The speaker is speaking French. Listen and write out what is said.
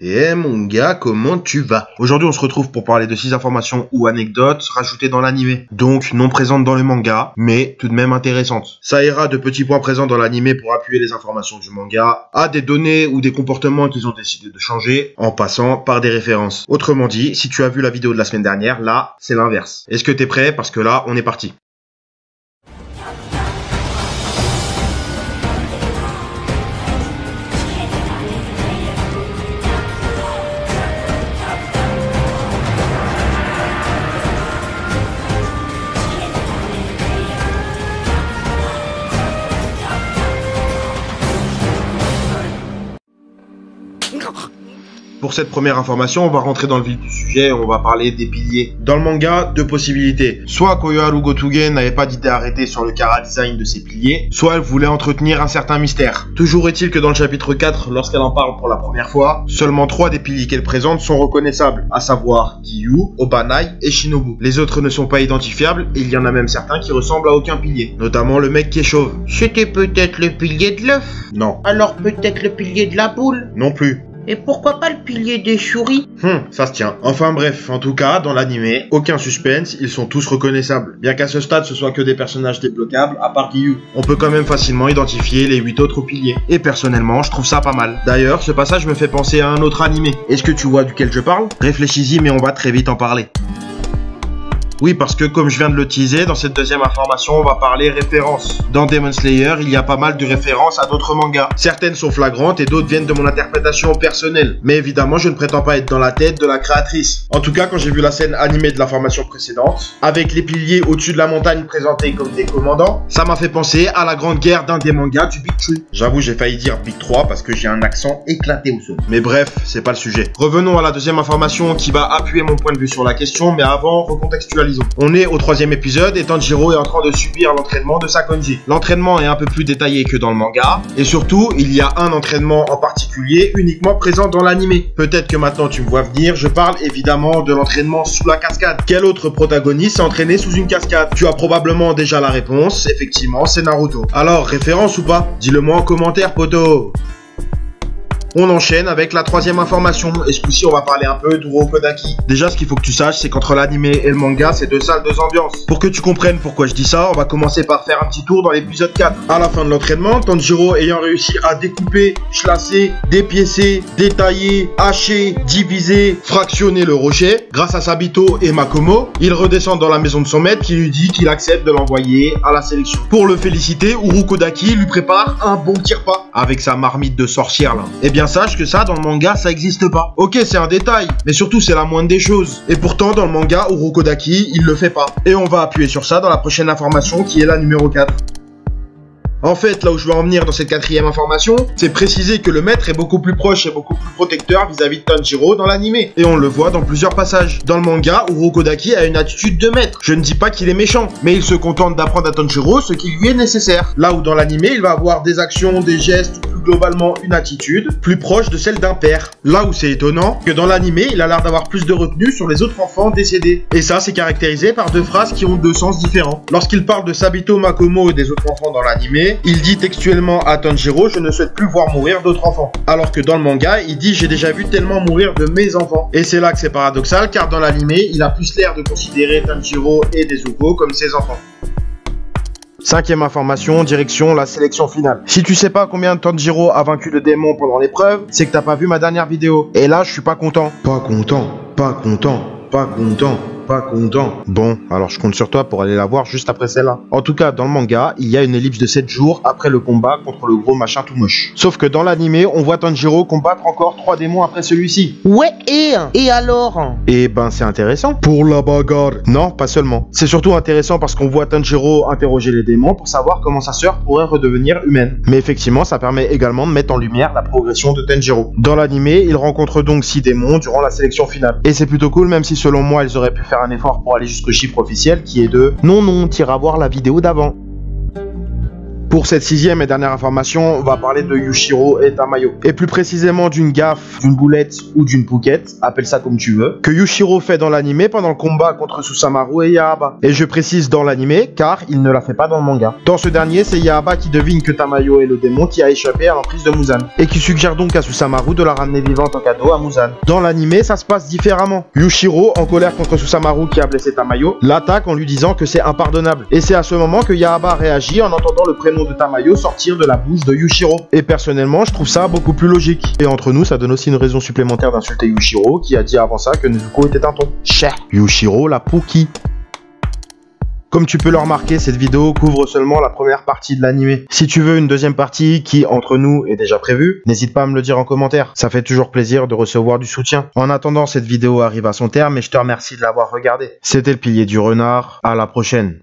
Eh mon gars, comment tu vas? Aujourd'hui on se retrouve pour parler de 6 informations ou anecdotes rajoutées dans l'anime. Donc non présentes dans le manga, mais tout de même intéressantes. Ça ira de petits points présents dans l'anime pour appuyer les informations du manga, à des données ou des comportements qu'ils ont décidé de changer, en passant par des références. Autrement dit, si tu as vu la vidéo de la semaine dernière, là c'est l'inverse. Est-ce que t'es prêt? Parce que là on est parti. Pour cette première information, on va rentrer dans le vif du sujet et on va parler des piliers. Dans le manga, deux possibilités. Soit Koyoharu Gotoge n'avait pas d'idée arrêtée sur le chara design de ses piliers, soit elle voulait entretenir un certain mystère. Toujours est-il que dans le chapitre 4, lorsqu'elle en parle pour la première fois, seulement 3 des piliers qu'elle présente sont reconnaissables, à savoir Giyu, Obanai et Shinobu. Les autres ne sont pas identifiables et il y en a même certains qui ressemblent à aucun pilier, notamment le mec qui est chauve. C'était peut-être le pilier de l'œuf? Non. Alors peut-être le pilier de la boule? Non plus. Et pourquoi pas le pilier des souris? Ça se tient. Enfin bref, en tout cas, dans l'anime, aucun suspense, ils sont tous reconnaissables. Bien qu'à ce stade, ce soit que des personnages débloquables, à part Giyu. On peut quand même facilement identifier les 8 autres piliers. Et personnellement, je trouve ça pas mal. D'ailleurs, ce passage me fait penser à un autre anime. Est-ce que tu vois duquel je parle? Réfléchis-y, mais on va très vite en parler. Oui, parce que comme je viens de le teaser, dans cette deuxième information, on va parler références. Dans Demon Slayer, il y a pas mal de références à d'autres mangas. Certaines sont flagrantes et d'autres viennent de mon interprétation personnelle. Mais évidemment, je ne prétends pas être dans la tête de la créatrice. En tout cas, quand j'ai vu la scène animée de l'information précédente, avec les piliers au-dessus de la montagne présentés comme des commandants, ça m'a fait penser à la grande guerre d'un des mangas du Big 3. J'avoue, j'ai failli dire Big 3 parce que j'ai un accent éclaté au son. Mais bref, c'est pas le sujet. Revenons à la deuxième information qui va appuyer mon point de vue sur la question, mais avant, recontextualisons. On est au 3e épisode et Tanjiro est en train de subir l'entraînement de Sakonji. L'entraînement est un peu plus détaillé que dans le manga, et surtout, il y a un entraînement en particulier uniquement présent dans l'anime. Peut-être que maintenant tu me vois venir, je parle évidemment de l'entraînement sous la cascade. Quel autre protagoniste s'est entraîné sous une cascade? Tu as probablement déjà la réponse, effectivement c'est Naruto. Alors, référence ou pas? Dis-le moi en commentaire, poto. On enchaîne avec la 3e information, et ce coup-ci on va parler un peu d'Urokodaki. Déjà ce qu'il faut que tu saches, c'est qu'entre l'anime et le manga, c'est 2 salles, 2 ambiances. Pour que tu comprennes pourquoi je dis ça, on va commencer par faire un petit tour dans l'épisode 4. À la fin de l'entraînement, Tanjiro ayant réussi à découper, chlasser, dépiécer, détailler, hacher, diviser, fractionner le rocher, grâce à Sabito et Makomo, il redescend dans la maison de son maître qui lui dit qu'il accepte de l'envoyer à la sélection. Pour le féliciter, Urokodaki lui prépare un bon petit repas, avec sa marmite de sorcière là. Eh bien sache que ça dans le manga ça existe pas. Ok, c'est un détail, mais surtout c'est la moindre des choses. Et pourtant dans le manga Urokodaki il le fait pas. Et on va appuyer sur ça dans la prochaine information qui est la numéro 4. En fait, là où je veux en venir dans cette 4e information, c'est préciser que le maître est beaucoup plus proche et beaucoup plus protecteur vis-à-vis de Tanjiro dans l'anime. Et on le voit dans plusieurs passages. Dans le manga, Urokodaki a une attitude de maître. Je ne dis pas qu'il est méchant, mais il se contente d'apprendre à Tanjiro ce qui lui est nécessaire. Là où dans l'anime, il va avoir des actions, des gestes, ou plus globalement une attitude, plus proche de celle d'un père. Là où c'est étonnant, que dans l'anime, il a l'air d'avoir plus de retenue sur les autres enfants décédés. Et ça, c'est caractérisé par 2 phrases qui ont 2 sens différents. Lorsqu'il parle de Sabito, Makomo et des autres enfants dans l'anime, il dit textuellement à Tanjiro « Je ne souhaite plus voir mourir d'autres enfants ». Alors que dans le manga, il dit « J'ai déjà vu tellement mourir de mes enfants ». Et c'est là que c'est paradoxal, car dans l'anime, il a plus l'air de considérer Tanjiro et Nezuko comme ses enfants. 5e information, direction la sélection finale. Si tu sais pas combien Tanjiro a vaincu le démon pendant l'épreuve, c'est que t'as pas vu ma dernière vidéo. Et là, je suis pas content. Pas content, pas content, pas content. Pas content. Bon, alors je compte sur toi pour aller la voir juste après celle-là. En tout cas, dans le manga, il y a une ellipse de 7 jours après le combat contre le gros machin tout moche. Sauf que dans l'anime, on voit Tanjiro combattre encore 3 démons après celui-ci. Ouais, et alors? Eh ben, c'est intéressant. Pour la bagarre. Non, pas seulement. C'est surtout intéressant parce qu'on voit Tanjiro interroger les démons pour savoir comment sa sœur pourrait redevenir humaine. Mais effectivement, ça permet également de mettre en lumière la progression de Tanjiro. Dans l'anime, il rencontre donc 6 démons durant la sélection finale. Et c'est plutôt cool, même si selon moi, ils auraient pu faire un effort pour aller jusqu'au chiffre officiel qui est de non, t'iras voir la vidéo d'avant. Pour cette 6e et dernière information, on va parler de Yushiro et Tamayo. Et plus précisément d'une gaffe, d'une boulette ou d'une pouquette, appelle ça comme tu veux, que Yushiro fait dans l'anime pendant le combat contre Susamaru et Yaaba. Et je précise dans l'anime car il ne la fait pas dans le manga. Dans ce dernier, c'est Yaaba qui devine que Tamayo est le démon qui a échappé à l'emprise de Muzan. Et qui suggère donc à Susamaru de la ramener vivante en cadeau à Muzan. Dans l'anime, ça se passe différemment. Yushiro, en colère contre Susamaru qui a blessé Tamayo, l'attaque en lui disant que c'est impardonnable. Et c'est à ce moment que Yaaba réagit en entendant le prénom de Tamayo sortir de la bouche de Yushiro. Et personnellement, je trouve ça beaucoup plus logique. Et entre nous, ça donne aussi une raison supplémentaire d'insulter Yushiro qui a dit avant ça que Nezuko était un ton. Cher Yushiro la Pookie. Comme tu peux le remarquer, cette vidéo couvre seulement la première partie de l'anime. Si tu veux une deuxième partie qui, entre nous, est déjà prévue, n'hésite pas à me le dire en commentaire. Ça fait toujours plaisir de recevoir du soutien. En attendant, cette vidéo arrive à son terme et je te remercie de l'avoir regardée. C'était le pilier du renard. À la prochaine.